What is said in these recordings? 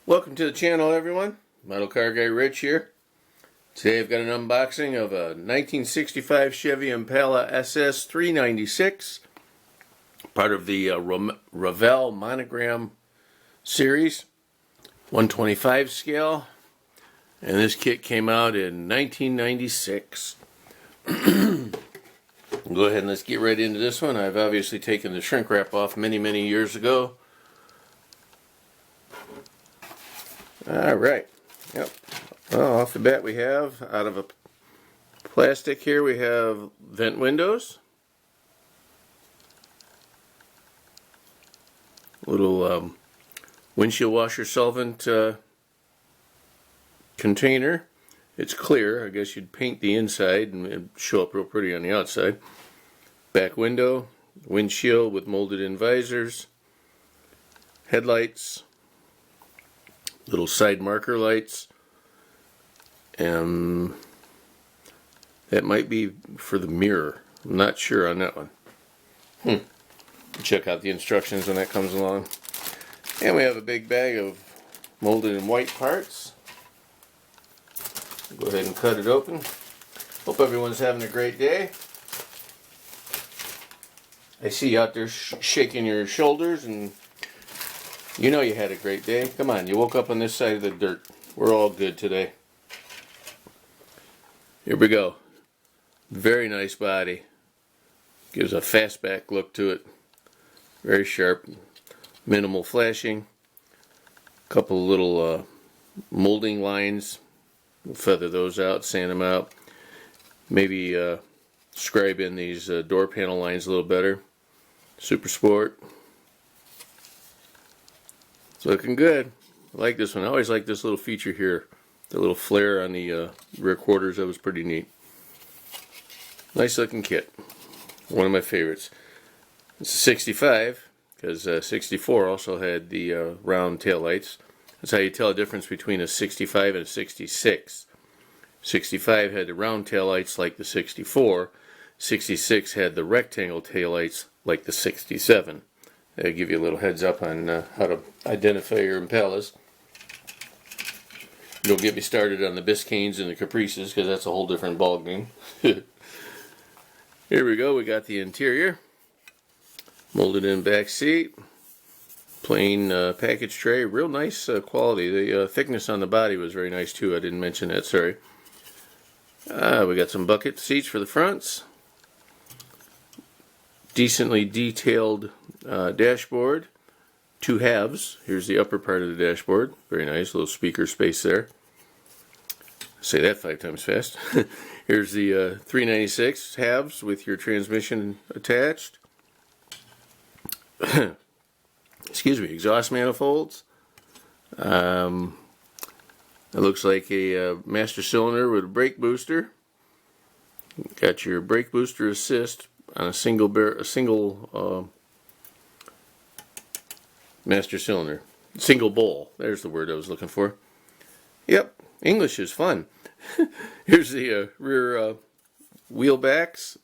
Welcome to the channel, everyone. Model Car Guy Rich here. Today I've got an unboxing of a 1965 Chevy Impala SS 396, part of the Revell Monogram series, 125 scale, and this kit came out in 1996. Go ahead and let's get right into this one. I've obviously taken the shrink wrap off many years ago. Alright, yep. Well, off the bat we have, out of a plastic here, we have vent windows. Little windshield washer solvent container. It's clear. I guess you'd paint the inside and it'd show up real pretty on the outside. Back window, windshield with molded in visors, headlights, little side marker lights, and that might be for the mirror. I'm not sure on that one. Check out the instructions when that comes along. And we have a big bag of molded in white parts. Go ahead and cut it open. Hope everyone's having a great day. I see you out there shaking your shoulders, and you know you had a great day. Come on, you woke up on this side of the dirt. We're all good today. Here we go. Very nice body. Gives a fastback look to it. Very sharp. Minimal flashing. Couple of little molding lines. We'll feather those out, sand them out. Maybe scribe in these door panel lines a little better. Super Sport. It's looking good. I like this one. I always like this little feature here. The little flare on the rear quarters. That was pretty neat. Nice looking kit. One of my favorites. It's a 65 because 64 also had the round tail lights. That's how you tell the difference between a 65 and a 66. 65 had the round tail lights like the 64. 66 had the rectangle tail lights like the 67. That'll give you a little heads up on how to identify your Impalas. Don't get me started on the Biscaynes and the Caprices, because that's a whole different ballgame. Here we go. We got the interior. Molded in back seat. Plain package tray. Real nice quality. The thickness on the body was very nice too. I didn't mention that, sorry. We got some bucket seats for the fronts. Decently detailed dashboard. Two halves. Here's the upper part of the dashboard. Very nice. Little speaker space there. Say that 5 times fast. Here's the 396 halves with your transmission attached. Excuse me. Exhaust manifolds. It looks like a master cylinder with a brake booster. Got your brake booster assist on a single master cylinder. Single bowl. There's the word I was looking for. Yep, English is fun. Here's the rear wheel backs.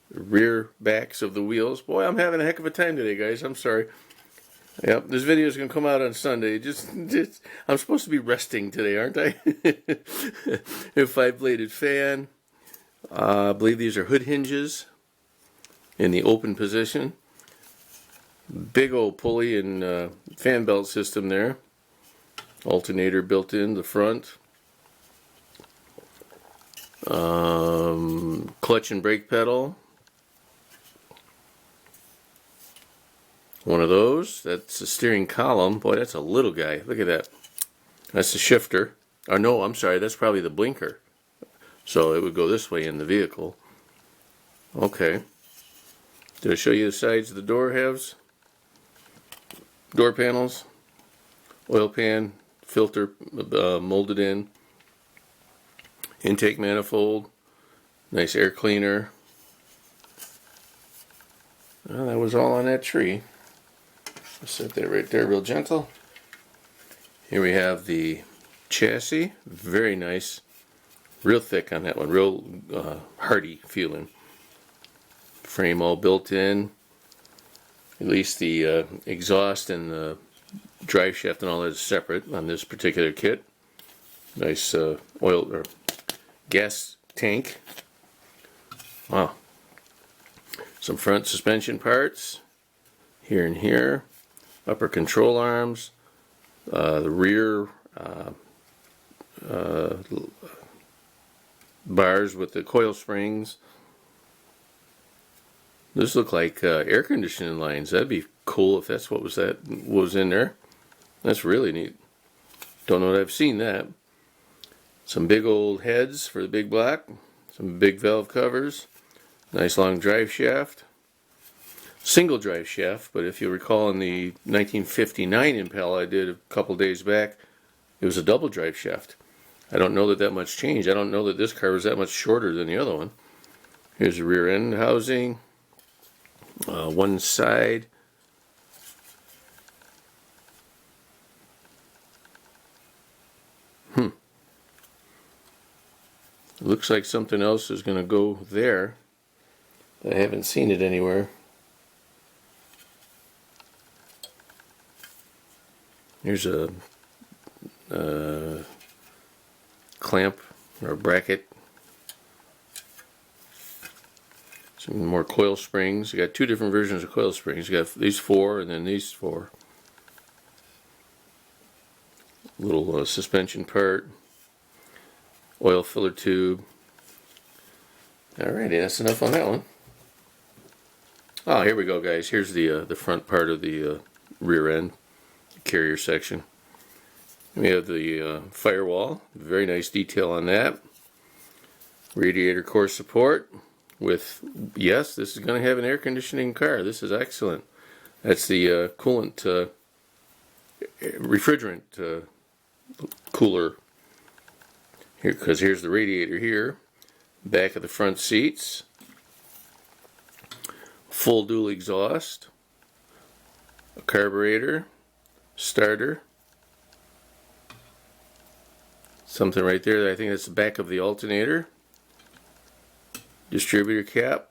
Rear backs of the wheels. Boy, I'm having a heck of a time today, guys. I'm sorry. Yep, this video is going to come out on Sunday. I'm supposed to be resting today, aren't I? A 5-bladed fan. I believe these are hood hinges in the open position. Big old pulley and fan belt system there. Alternator built in the front. Clutch and brake pedal. One of those. That's the steering column. Boy, that's a little guy. Look at that. That's the shifter. Or no, I'm sorry. That's probably the blinker. So it would go this way in the vehicle. Okay. Did I show you the sides of the door halves? Door panels. Oil pan. Filter molded in. Intake manifold. Nice air cleaner. Well, that was all on that tree. Set that right there real gentle. Here we have the chassis. Very nice. Real thick on that one. Real hardy feeling. Frame all built in. At least the exhaust and the drive shaft and all that is separate on this particular kit. Nice oil or gas tank. Wow. Some front suspension parts here and here. Upper control arms. The rear bars with the coil springs. This look like air conditioning lines. That'd be cool if that's what was in there. That's really neat. Don't know that I've seen that. Some big old heads for the big block. Some big valve covers. Nice long drive shaft. Single drive shaft, but if you recall in the 1959 Impala I did a couple days back, it was a double drive shaft. I don't know that much changed. I don't know that this car was that much shorter than the other one. Here's the rear end housing. One side. Looks like something else is going to go there. I haven't seen it anywhere. Here's a clamp or bracket. Some more coil springs. You got two different versions of coil springs. You got these four and then these four. Little suspension part. Oil filler tube. Alrighty, that's enough on that one. Oh, here we go, guys. Here's the front part of the rear end carrier section. We have the firewall. Very nice detail on that. Radiator core support with, yes, this is going to have an air conditioning car. This is excellent. That's the coolant refrigerant cooler here, because here's the radiator here. Back of the front seats. Full dual exhaust. A carburetor. Starter. Something right there. I think that's the back of the alternator. Distributor cap.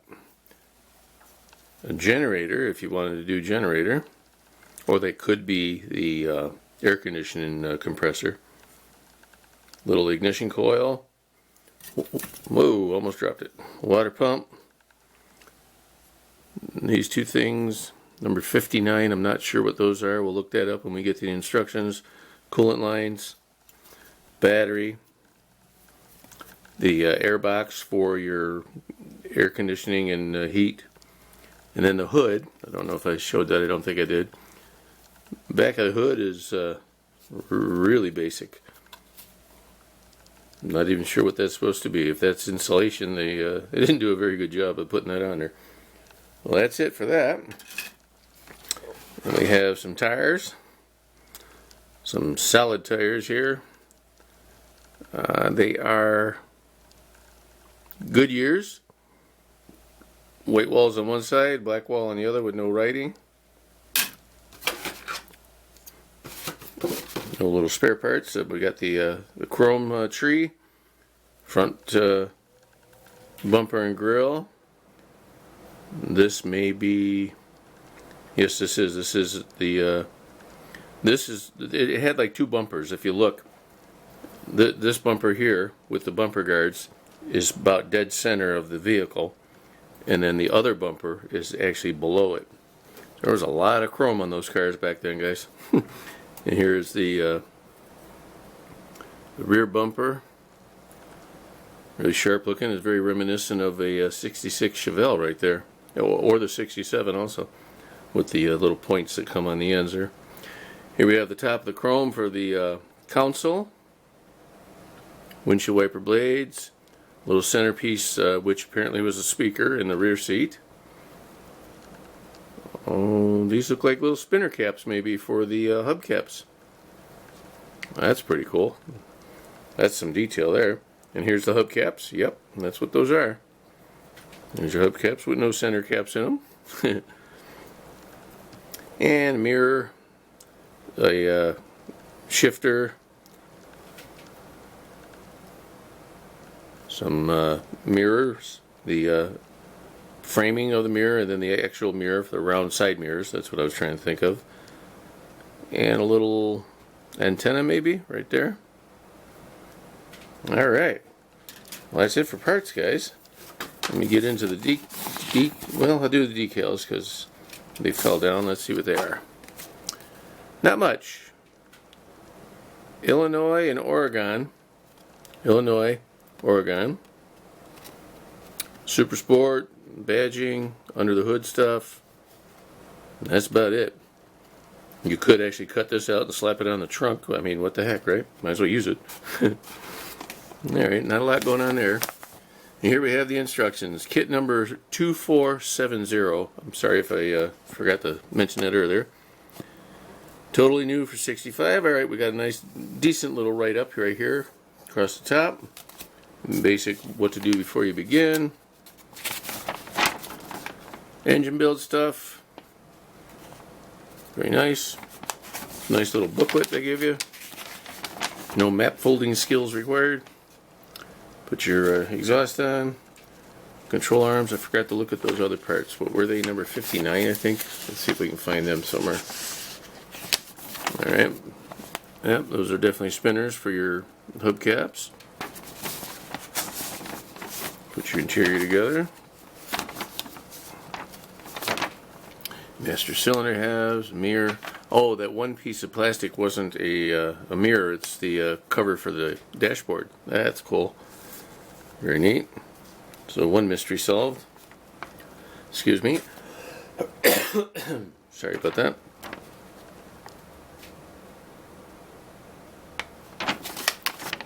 A generator if you wanted to do generator. Or they could be the air conditioning compressor. Little ignition coil. Whoa, almost dropped it. Water pump. These two things. Number 59, I'm not sure what those are. We'll look that up when we get to the instructions. Coolant lines. Battery. The air box for your air conditioning and heat. And then the hood. I don't know if I showed that. I don't think I did. Back of the hood is really basic. I'm not even sure what that's supposed to be. If that's insulation, they didn't do a very good job of putting that on there. Well, that's it for that. And we have some tires. Some solid tires here. They are Goodyears. White walls on one side, black wall on the other with no writing. No little spare parts. We got the chrome tree, front bumper and grill. This may be, yes, this is the it had like two bumpers. If you look, this bumper here with the bumper guards is about dead center of the vehicle, and then the other bumper is actually below it. There was a lot of chrome on those cars back then, guys. And here's the rear bumper. Really sharp looking. It's very reminiscent of a 66 Chevelle right there. Or the 67 also. With the little points that come on the ends there. Here we have the top of the chrome for the console. Windshield wiper blades. Little centerpiece which apparently was a speaker in the rear seat. Oh, these look like little spinner caps maybe for the hubcaps. That's pretty cool. That's some detail there. And here's the hubcaps. Yep, that's what those are. There's your hubcaps with no center caps in them. And a mirror, a shifter, some mirrors, the framing of the mirror, and then the actual mirror for the round side mirrors. That's what I was trying to think of. and a little antenna maybe right there. Alright, well that's it for parts, guys. Let me get into the well, I'll do the decals because they fell down. Let's see what they are. Not much. Illinois and Oregon. Illinois, Oregon. Super Sport, badging, under the hood stuff. And that's about it. You could actually cut this out and slap it on the trunk. I mean, what the heck, right? Might as well use it. Alright, not a lot going on there. And here we have the instructions. Kit number 2470. I'm sorry if I forgot to mention that earlier. Totally new for $65. Alright, we got a nice, decent little write-up right here across the top. Basic what to do before you begin. Engine build stuff. Very nice. Nice little booklet they give you. No map folding skills required. Put your exhaust on. Control arms. I forgot to look at those other parts. What were they? Number 59, I think. Let's see if we can find them somewhere. Alright. Yep, those are definitely spinners for your hubcaps. Put your interior together. Master cylinder halves, mirror. Oh, that one piece of plastic wasn't a mirror. It's the cover for the dashboard. That's cool. Very neat. So one mystery solved. Excuse me. Sorry about that.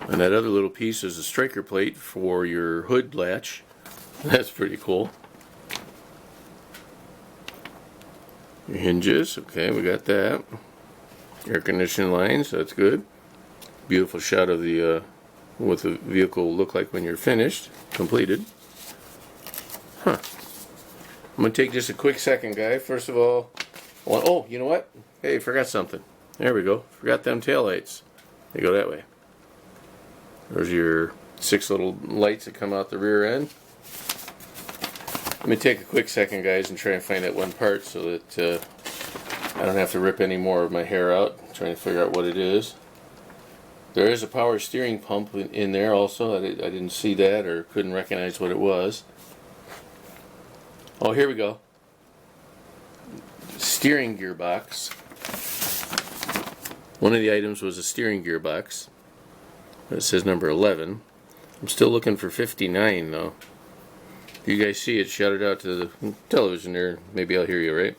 And that other little piece is a striker plate for your hood latch. That's pretty cool. Your hinges, okay, we got that. Air conditioning lines, that's good. Beautiful shot of the what the vehicle will look like when you're finished, completed. Huh. I'm gonna take just a quick second, guy. First of all, oh, you know what? Hey, forgot something. There we go. Forgot them taillights. They go that way. There's your 6 little lights that come out the rear end. Let me take a quick second, guys, and try and find that one part so that I don't have to rip any more of my hair out. I'm trying to figure out what it is. There is a power steering pump in there also. I didn't see that or couldn't recognize what it was. Oh, here we go. Steering gearbox. One of the items was a steering gearbox. It says number 11. I'm still looking for 59 though. If you guys see it, shout it out to the television there. Maybe I'll hear you, right?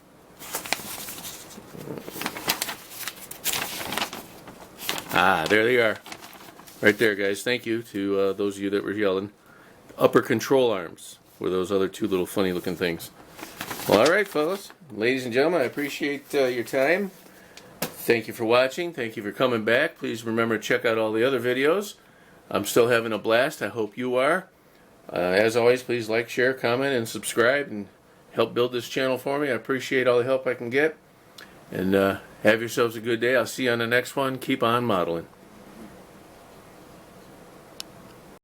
Ah, there they are. Right there, guys. Thank you to those of you that were yelling. Upper control arms were those other 2 little funny looking things. Well, alright, fellas. Ladies and gentlemen, I appreciate your time. Thank you for watching. Thank you for coming back. Please remember to check out all the other videos. I'm still having a blast. I hope you are. As always, please like, share, comment, and subscribe and help build this channel for me. I appreciate all the help I can get. And have yourselves a good day. I'll see you on the next one. Keep on modeling.